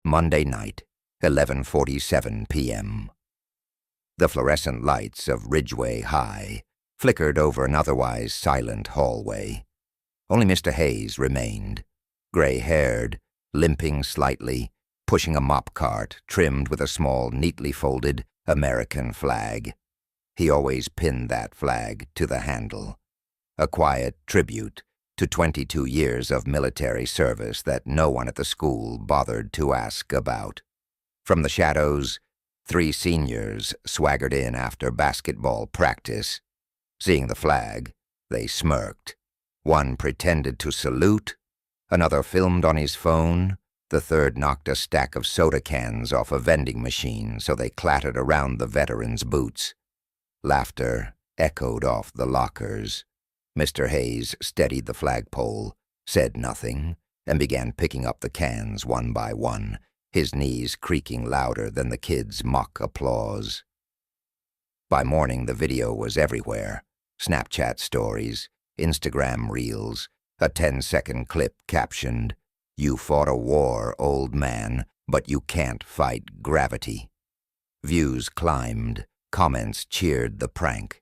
Monday night, 11:47 p.m. The fluorescent lights of Ridgeway High flickered over an otherwise silent hallway. Only Mr. Hayes remained, gray-haired, limping slightly, pushing a mop cart trimmed with a small, neatly folded American flag. He always pinned that flag to the handle, a quiet tribute to 22 years of military service that no one at the school bothered to ask about. From the shadows, 3 seniors swaggered in after basketball practice. Seeing the flag, they smirked. One pretended to salute, another filmed on his phone, the third knocked a stack of soda cans off a vending machine so they clattered around the veterans' boots. Laughter echoed off the lockers. Mr. Hayes steadied the flagpole, said nothing, and began picking up the cans one by one, his knees creaking louder than the kids' mock applause. By morning, the video was everywhere. Snapchat stories, Instagram reels, a 10-second clip captioned, "You fought a war, old man, but you can't fight gravity." Views climbed, comments cheered the prank.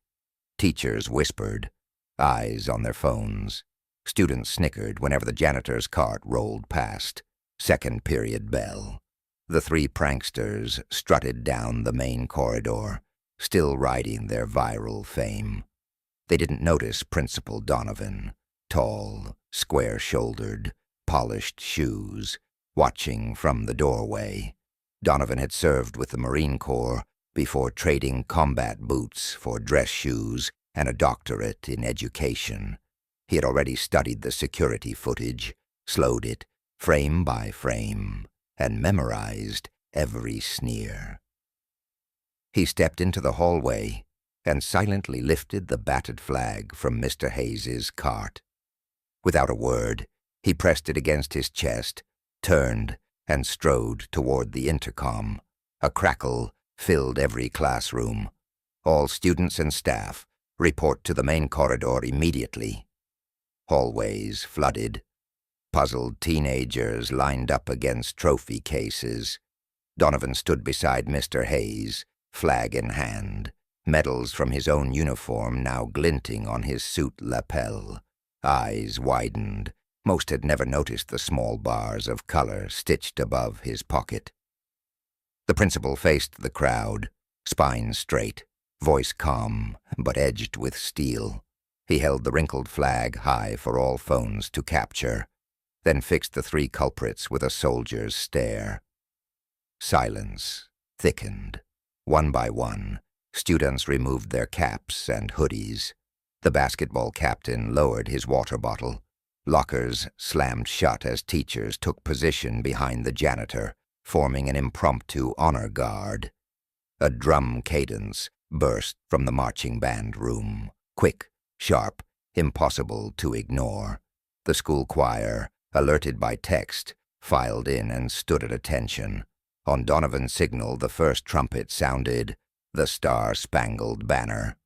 Teachers whispered, eyes on their phones. Students snickered whenever the janitor's cart rolled past. Second period bell. The 3 pranksters strutted down the main corridor, still riding their viral fame. They didn't notice Principal Donovan, tall, square-shouldered, polished shoes, watching from the doorway. Donovan had served with the Marine Corps before trading combat boots for dress shoes and a doctorate in education. He had already studied the security footage, slowed it, frame by frame, and memorized every sneer. He stepped into the hallway and silently lifted the battered flag from Mr. Hayes's cart. Without a word, he pressed it against his chest, turned, and strode toward the intercom. A crackle filled every classroom. All students and staff report to the main corridor immediately. Hallways flooded. Puzzled teenagers lined up against trophy cases. Donovan stood beside Mr. Hayes, flag in hand, medals from his own uniform now glinting on his suit lapel. Eyes widened. Most had never noticed the small bars of color stitched above his pocket. The principal faced the crowd, spine straight, voice calm, but edged with steel. He held the wrinkled flag high for all phones to capture, then fixed the 3 culprits with a soldier's stare. Silence thickened. One by one, students removed their caps and hoodies. The basketball captain lowered his water bottle. Lockers slammed shut as teachers took position behind the janitor, forming an impromptu honor guard. A drum cadence burst from the marching band room, quick, sharp, impossible to ignore. The school choir, alerted by text, filed in and stood at attention. On Donovan's signal, the first trumpet sounded, "The Star-Spangled Banner."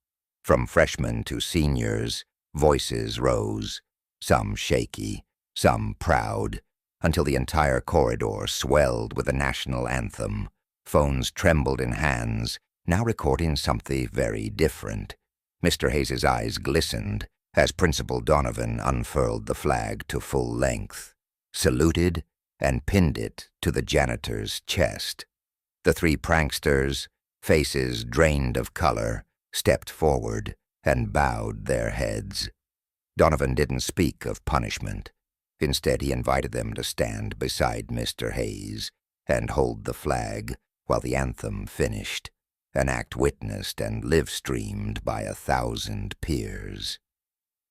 From freshmen to seniors, voices rose, some shaky, some proud, until the entire corridor swelled with the national anthem. Phones trembled in hands, now recording something very different. Mr. Hayes's eyes glistened as Principal Donovan unfurled the flag to full length, saluted, and pinned it to the janitor's chest. The 3 pranksters, faces drained of color, stepped forward and bowed their heads. Donovan didn't speak of punishment. Instead, he invited them to stand beside Mr. Hayes and hold the flag while the anthem finished, an act witnessed and live-streamed by 1,000 peers.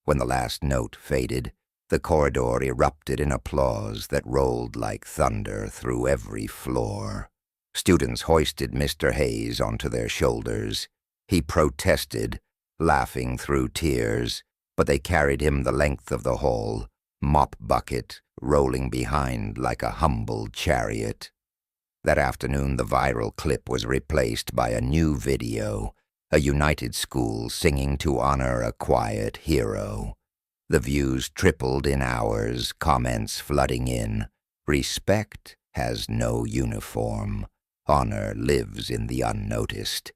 When the last note faded, the corridor erupted in applause that rolled like thunder through every floor. Students hoisted Mr. Hayes onto their shoulders. He protested, laughing through tears, but they carried him the length of the hall, mop bucket rolling behind like a humble chariot. That afternoon, the viral clip was replaced by a new video, a united school singing to honor a quiet hero. The views tripled in hours, comments flooding in. Respect has no uniform. Honor lives in the unnoticed.